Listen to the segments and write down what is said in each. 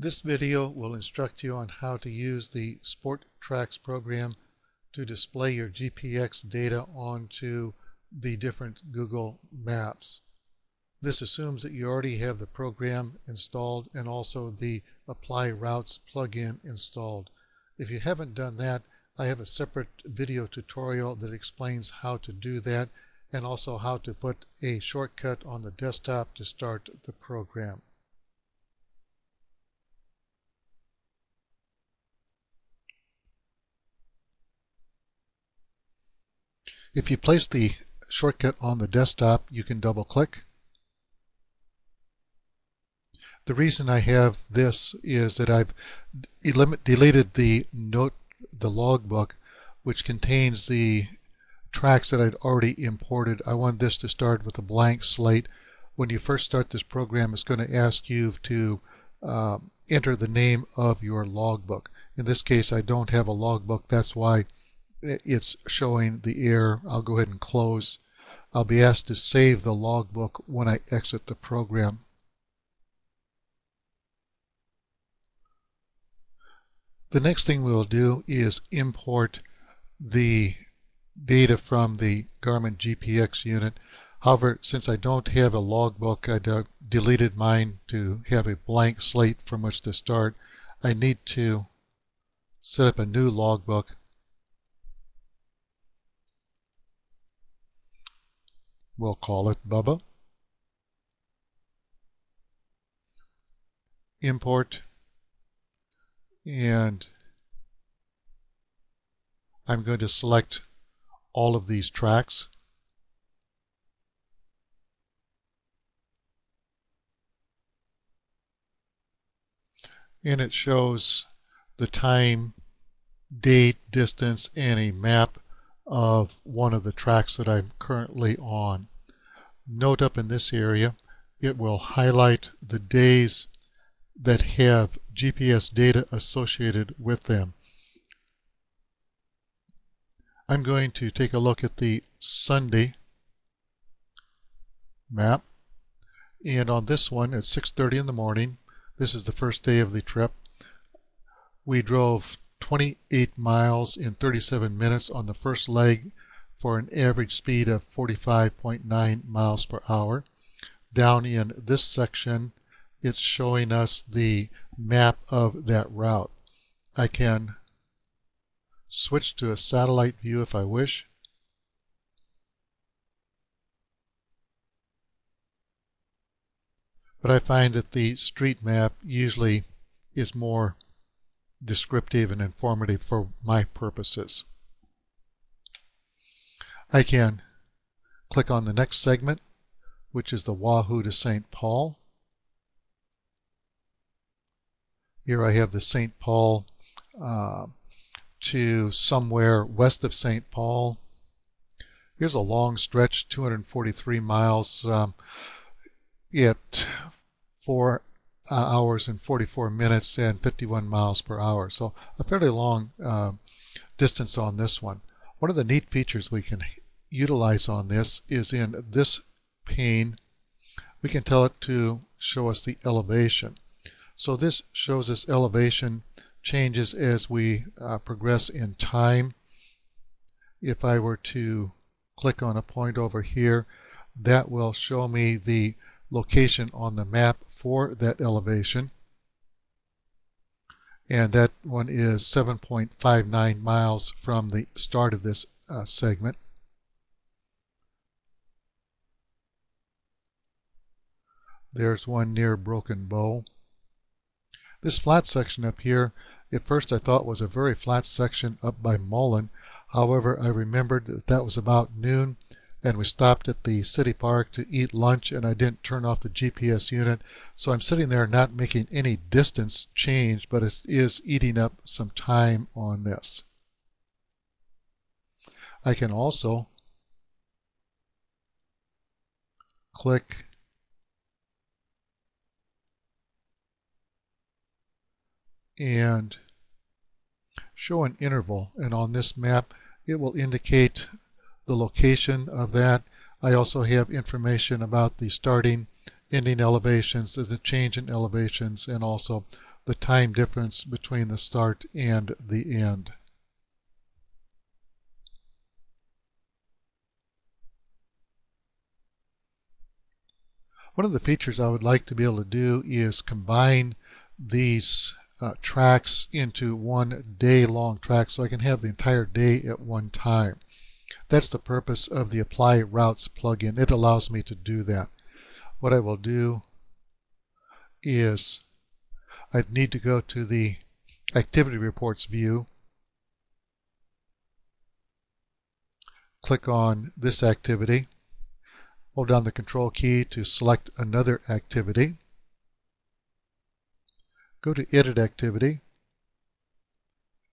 This video will instruct you on how to use the SportTrax program to display your GPX data onto the different Google Maps. This assumes that you already have the program installed and also the Apply Routes plugin installed. If you haven't done that, I have a separate video tutorial that explains how to do that and also how to put a shortcut on the desktop to start the program. If you place the shortcut on the desktop, you can double click. The reason I have this is that I've deleted the logbook, which contains the tracks that I'd already imported. I want this to start with a blank slate. When you first start this program, it's going to ask you to enter the name of your logbook. In this case, I don't have a logbook. That's why it's showing the error. I'll go ahead and close. I'll be asked to save the logbook when I exit the program. The next thing we'll do is import the data from the Garmin GPX unit. However, since I don't have a logbook, I deleted mine to have a blank slate from which to start. I need to set up a new logbook. We'll call it Bubba. Import, and I'm going to select all of these tracks. And it shows the time, date, distance, and a map of one of the tracks that I'm currently on. Note up in this area, it will highlight the days that have GPS data associated with them. I'm going to take a look at the Sunday map, and on this one at 6:30 in the morning, this is the first day of the trip, we drove 28 miles in 37 minutes on the first leg for an average speed of 45.9 miles per hour. Down in this section, it's showing us the map of that route. I can switch to a satellite view if I wish. But I find that the street map usually is more descriptive and informative for my purposes. I can click on the next segment, which is the Wahoo to St. Paul. Here I have the St. Paul to somewhere west of St. Paul. Here's a long stretch, 243 miles at 4 hours and 44 minutes and 51 miles per hour. So a fairly long distance on this one. One of the neat features we can utilize on this is in this pane, we can tell it to show us the elevation. So this shows us elevation changes as we progress in time. If I were to click on a point over here, that will show me the location on the map for that elevation. And that one is 7.59 miles from the start of this segment. There's one near Broken Bow. This flat section up here, at first I thought was a very flat section up by Mullen. However, I remembered that that was about noon and we stopped at the city park to eat lunch and I didn't turn off the GPS unit. So I'm sitting there not making any distance change, but it is eating up some time on this. I can also click and show an interval, and on this map it will indicate the location of that. I also have information about the starting ending elevations, the change in elevations, and also the time difference between the start and the end. One of the features I would like to be able to do is combine these tracks into one day-long track so I can have the entire day at one time. That's the purpose of the Apply Routes plugin. It allows me to do that. What I will do is I need to go to the Activity Reports view, click on this activity, hold down the Control key to select another activity, go to Edit Activity,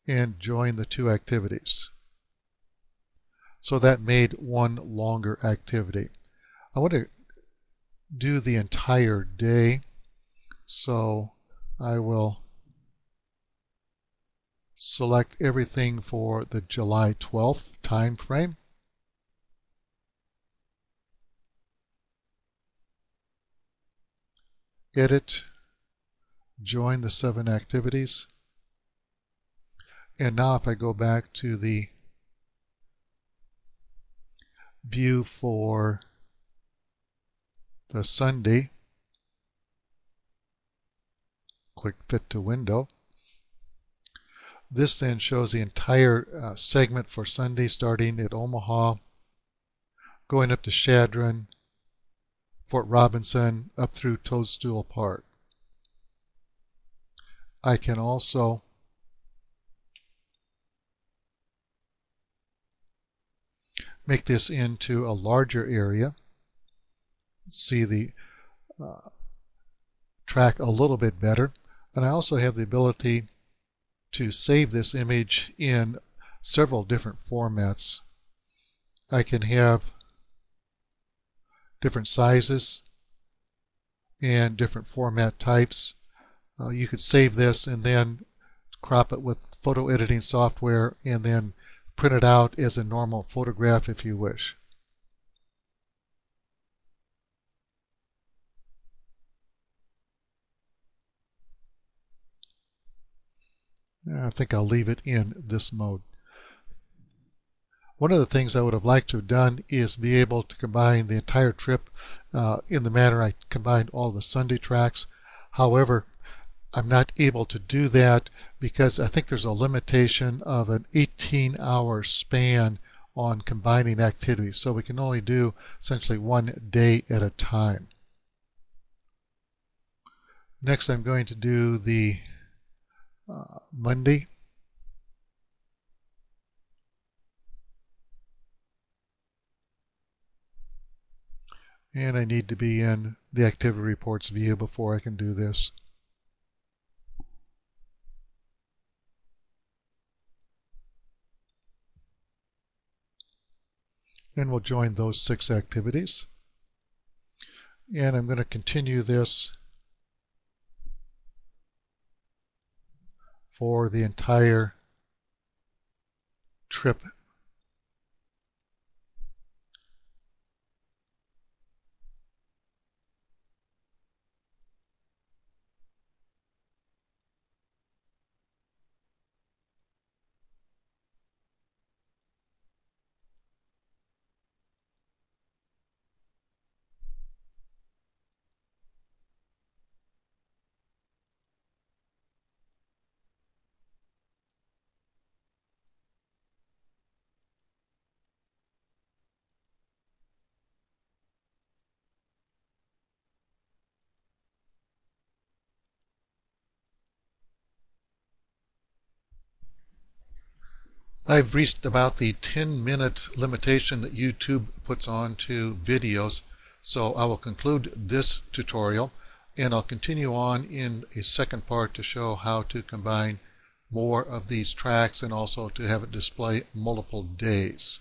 and join the two activities. So that made one longer activity. I want to do the entire day, so I will select everything for the July 12th time frame. Edit, join the 7 activities, and now if I go back to the view for the Sunday, click Fit to Window. This then shows the entire segment for Sunday, starting at Omaha, going up to Chadron, Fort Robinson, up through Toadstool Park. I can also make this into a larger area, see the track a little bit better, and I also have the ability to save this image in several different formats. I can have different sizes and different format types. You could save this and then crop it with photo editing software and then print it out as a normal photograph if you wish. I think I'll leave it in this mode. One of the things I would have liked to have done is be able to combine the entire trip in the manner I combined all the Sunday tracks. However, I'm not able to do that because I think there's a limitation of an 18-hour span on combining activities. So we can only do essentially one day at a time. Next, I'm going to do the Monday. And I need to be in the Activity Reports view before I can do this. And we'll join those 6 activities. And I'm going to continue this for the entire trip. I've reached about the 10-minute limitation that YouTube puts on to videos, so I will conclude this tutorial and I'll continue on in a second part to show how to combine more of these tracks and also to have it display multiple days.